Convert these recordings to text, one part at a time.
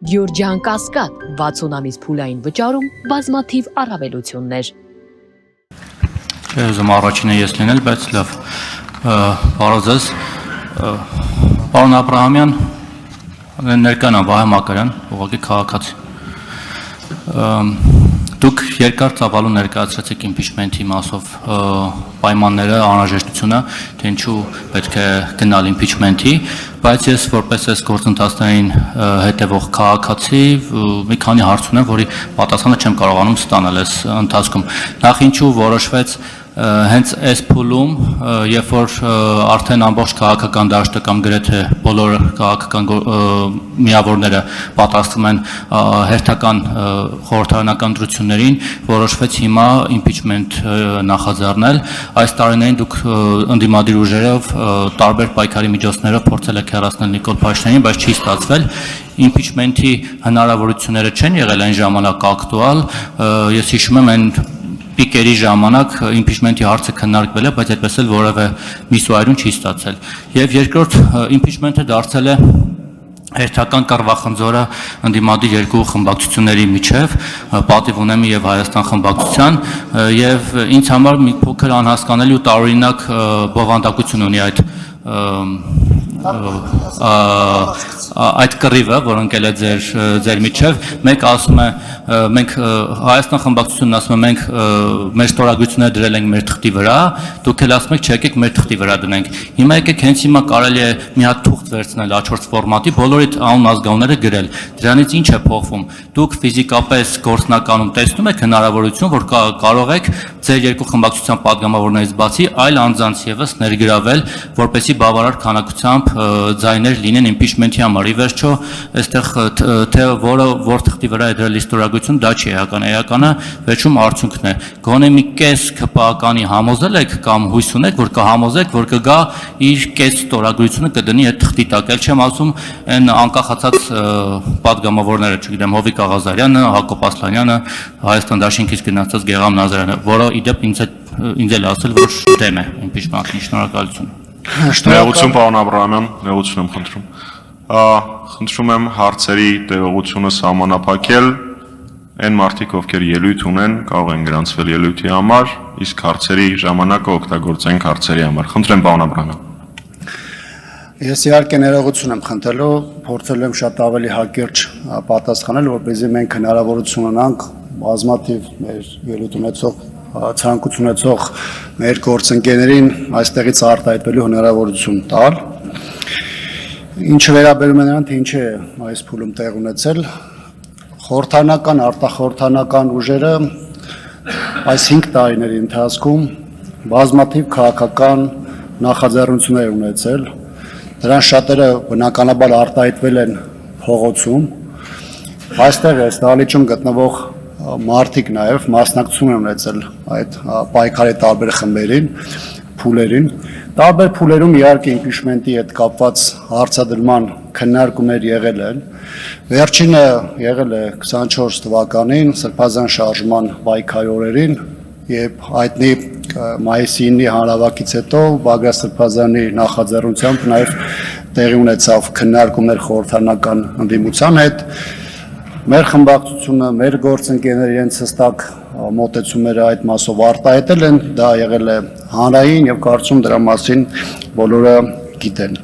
Գյորջյան Կասկադ 60 ամիս փուլային վճարում բազմաթիվ առավելություններ։ Ուզում առաջինը ես լինել, բայց լավ, բարոզես, պարոն Աբրահամյան, ներկան Վահե Մակարյան, ուղղակի քաղաքացի։ Դուք երկար ծավալու ներկայացրեցիք իմպիչմենթի մասով պայմանները, անհրաժեշտությունը, թե ինչու պետք է գնալ իմպիչմենթի, բայց ես որպես այս գործընթացներին հետևող քաղաքացի մի քանի հարց ունեմ, որի պատասխանը չեմ կարողանում ստանալ այս ընթացքում։ Նախ ինչու որոշվեց հենց այս փուլում, երբ որ արդեն ամբողջ քաղաքական դաշտը կամ գրեթե բոլոր քաղաքական միավորները պատրաստվում են հերթական խորհրդարանական ընտրություններին, որոշվեց հիմա իմպիչմենթ նախաձեռնել։ Այս տարիներին դուք ընդդիմադիր ուժերով տարբեր պայքարի միջոցներով փորձել եք հեռացնել Նիկոլ Փաշինյանին, բայց չի ստացվել։ Իմպիչմենթի հնարավորությունները չեն եղել այն ժամանակ ակտուալ։ Ես հիշում եմ այն պիկերի ժամանակ իմպիչմենթի հարցը քննարկվել է, բայց այդպես էլ որևէ միսուայրուն չի ստացել։ Եվ երկրորդ իմպիչմենթը դարձել է հերթական կռվախնձորը ընդդիմադիր երկու խմբակցությունների միջև, պատիվ ունեմ եւ Հայաստան խմբակցության, եւ ինձ համար մի փոքր անհասկանալի ու տարօրինակ բովանդակություն ունի այդ կռիվը, որ ընկել է ձեր միջև, մեկ ասում է, մենք Հայաստան խմբակցությունն ասում է, մենք մեր ստորագրությունները դրել ենք մեր թղթի վրա, դուք էլ ասում եք, չեկեք մեր թղթի վրա դնենք։ Հիմա եկեք հենց հիմա կարելի է մի հատ թուղթ վերցնել A4 ֆորմատի, բոլորիդ անուն ազգանունները գրել։ Դրանից ինչ է փոխվում։ Դուք ֆիզիկապես գործնականում տեսնում եք հնարավորություն, որ կարող եք ձեր երկու խմբակցության падգամավորներից բացի այլ անձանց եւս ներգրավել, որպեսզի բավարար քանակությամբ ձայներ լինեն իմպիչմենթի համար։ Ի վերջո, այստեղ թե որ թղթի վրա է դրել ստորագրություն, դա չի էական։ Էականը վերջում արդյունքն է։ Գոնե մի կես ԿՊԱ-կանի համոզել եք կամ հույս ունեք, որ կհամոզեք, որ կգա իր կես ստորագրությունը կդնի այդ թղթի տակ։ Էլ չեմ ասում այն անկախացած падգամավորները, չգիտեմ, Հովիկ Աղազարյանը, Հակոբ Ասլանյանը, Հայաստան դաշինքից գնացած Գեղամ Նազարյանը, որը իդեպ ինձ էլ ասել, որ դեմ է իմպիչմենթին։ Շնորհակալություն։ Ներողություն, պարոն Աբրահամյան, ներողություն եմ խնդրում։ Խնդրում եմ հարցերի տևողությունը սահմանափակել, այն մարդիկ, ովքեր ելույթ ունեն, կարող են գրանցվել ելույթի համար, իսկ հարցերի ժամանակը օգտագործենք հարցերի համար։ Խնդրեմ, պարոն Աբրահամյան։ Ես իհարկե ներողություն եմ խնդրելու, փորձել եմ շատ ավելի հակիրճ պատասխանել, որպեսզի մենք հնարավորություն ունենանք բազմաթիվ մեր ելույթ ունեցող ցանկություն ունեցող մեր գործընկերներին այստեղից արտահայտվելու հնարավորություն տալ։ Ինչը վերաբերում է նրան, թե ինչ է այս փուլում տեղ ունեցել, խորհրդարանական, արտախորհրդարանական ուժերը այս 5 տարիների ընթացքում բազմաթիվ քաղաքական նախաձեռնություններ ունեցել, դրանց շատերը բնականաբար արտահայտվել են փողոցում, այստեղ այս դահլիճում գտնվող մարդիկ նաև մասնակցություն են ունեցել այդ պայքարի տարբեր խմբերին, փուլերին, տարբեր փուլերում իհարկե իմպիչմենթի հետ կապված հարցադրման քննարկումներ եղել են, վերջինը եղել է 24 թվականին Սրբազան շարժման պայքարի օրերին եւ հայտնի մայիսի 9-ի հանրահավաքից հետո Բագրատ Սրբազանի նախաձեռնությամբ նաև տեղի ունեցավ քննարկումներ խորհրդարանական ընդդիմության հետ։ Մեր խմբակցությունը, մեր գործընկերները իրենց հստակ մոտեցումները այդ մասով արտահայտել են, դա եղել է հանրային եւ կարծում դրա մասին բոլորը գիտեն։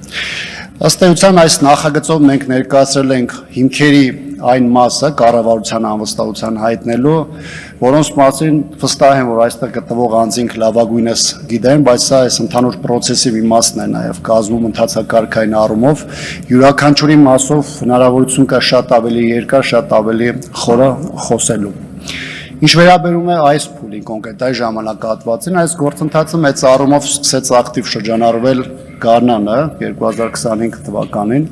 Ըստ էության այս նախագծով մենք ներկայացրել ենք հիմքերի այն մասը կառավարության անվստահության հայտնելու, որոնց մասին վստահ եմ, որ այստեղ գտնվող անձինք լավագույնս գիտեն, բայց սա այս ընդհանուր process-ի մի մասն է նաև կազմում ընթացակարգային առումով, յուրաքանչյուրի մասով հնարավորություն կա շատ ավելի երկար, շատ ավելի խորը խոսելու։ Ինչ վերաբերում է այս փուլին կոնկրետ այս ժամանակահատվածին, այս գործընթացը մեծ առումով սկսեց ակտիվ շրջանառվել գարնանը 2025 թվականին։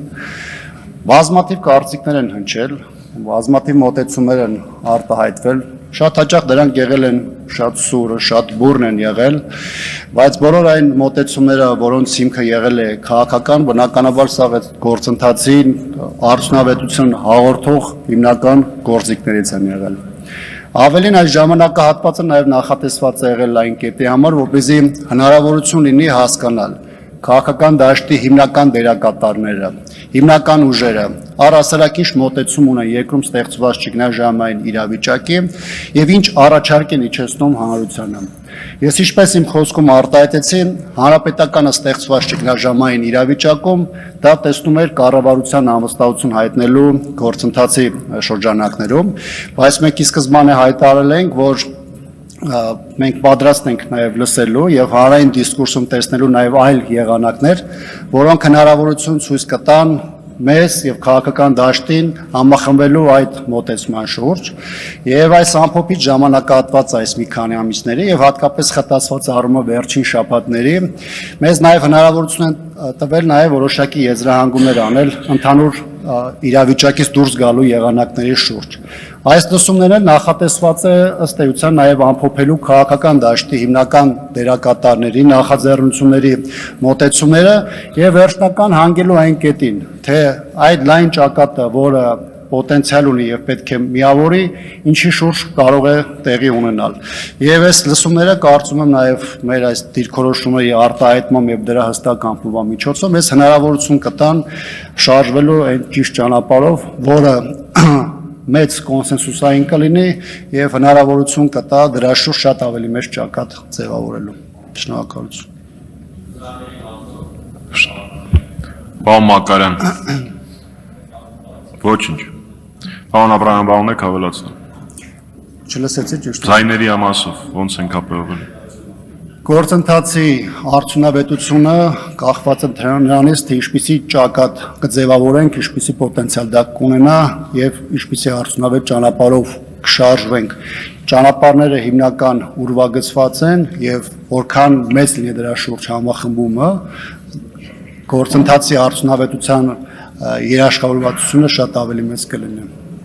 Բազմաթիվ կարծիքներ են հնչել, բազմաթիվ մոտեցումներ են արտահայտվել, շատ հաճախ դրանք եղել են շատ սուրը, շատ բուրն են եղել, բայց բոլոր այն մոտեցումները, որոնց հիմքը եղել է քաղաքական, բնականաբար սա գործընթացին արդյունավետություն հաղորդող հիմնական գործիքներից են եղել։ Ավելին այս ժամանակահատվածը նաև նախատեսված է եղել այն կետի համար, որպեսզի հնարավորություն լինի հասկանալ քաղաքական դաշտի հիմնական դերակատարները, հիմնական ուժերը առհասարակին մոտեցում ունեն երկրում ստեղծված ճգնաժամային իրավիճակի եւ ինչ առաջարկ են իջեցնում հանրությանը։ Ես ինչպես իմ խոսքում արտահայտեցի, հանրապետականը ստեղծված ճգնաժամային իրավիճակում դա տեսնում էր կառավարության անվստահություն հայտնելու գործընթացի շրջանակներում, բայց մենք ի սկզբանե հայտարարել ենք, որ մենք պատրաստ ենք նաև լսելու եւ հանրային դիսկուրսում տեսնելու նաև այլ եղանակներ, որոնք հնարավորություն ցույց կտան մեզ եւ քաղաքական դաշտին համախմբելու այդ մոտեցման շուրջ եւ այս ամփոփիչ ժամանակահատված այս մի քանի ամիսների եւ հատկապես խտացված առումով վերջին շաբաթների մեզ նաև հնարավորություն են տվել նաև որոշակի եզրահանգումներ անել ընդհանուր իրավիճակից դուրս գալու եղանակների շուրջ։ Այս լսումները նախատեսված է ըստ էության նաև ամփոփելու քաղաքական դաշտի հիմնական դերակատարների նախաձեռնությունների մոտեցումները եւ վերջնական հանգելու այն կետին, թե այդ լայն ճակատը, որը պոտենցիալ ունի եւ պետք է միավորի, ինչի շուրջ կարող է տեղի ունենալ։ Եվ այս լսումները կարծում եմ նաեւ մեր այս դիրքորոշումների արտահայտման եւ դրա հստակ ամփոփման միջոցով մեզ հնարավորություն կտան շարժվելու այն ճիշտ ճանապարհով, որը մեծ կոնսենսուսային կլինի եւ հնարավորություն կտա դրա շուրջ շատ ավելի մեծ ճակատ ձևավորելու։ Շնորհակալություն։ Պարոն Մակարյան։ Ոչինչ։ Պարոն Աբրահամյան, եք ավելացնել։ Չլսեցի ճիշտ։ Ձայների ամասով ոնց ենք ապահովել։ Գործընթացի արդյունավետությունը կախված է նրանից, թե ինչպիսի ճակատ կձևավորենք, ինչպիսի պոտենցիալ դա կունենա եւ ինչպիսի արդյունավետ ճանապարհով կշարժվենք։ Ճանապարհները հիմնական ուրվագծված են եւ որքան մեծ լինի դրա շուրջ համախմբումը, գործընթացի արդյունավետության երաշխավորվածությունը շատ ավելի մեծ կլինի։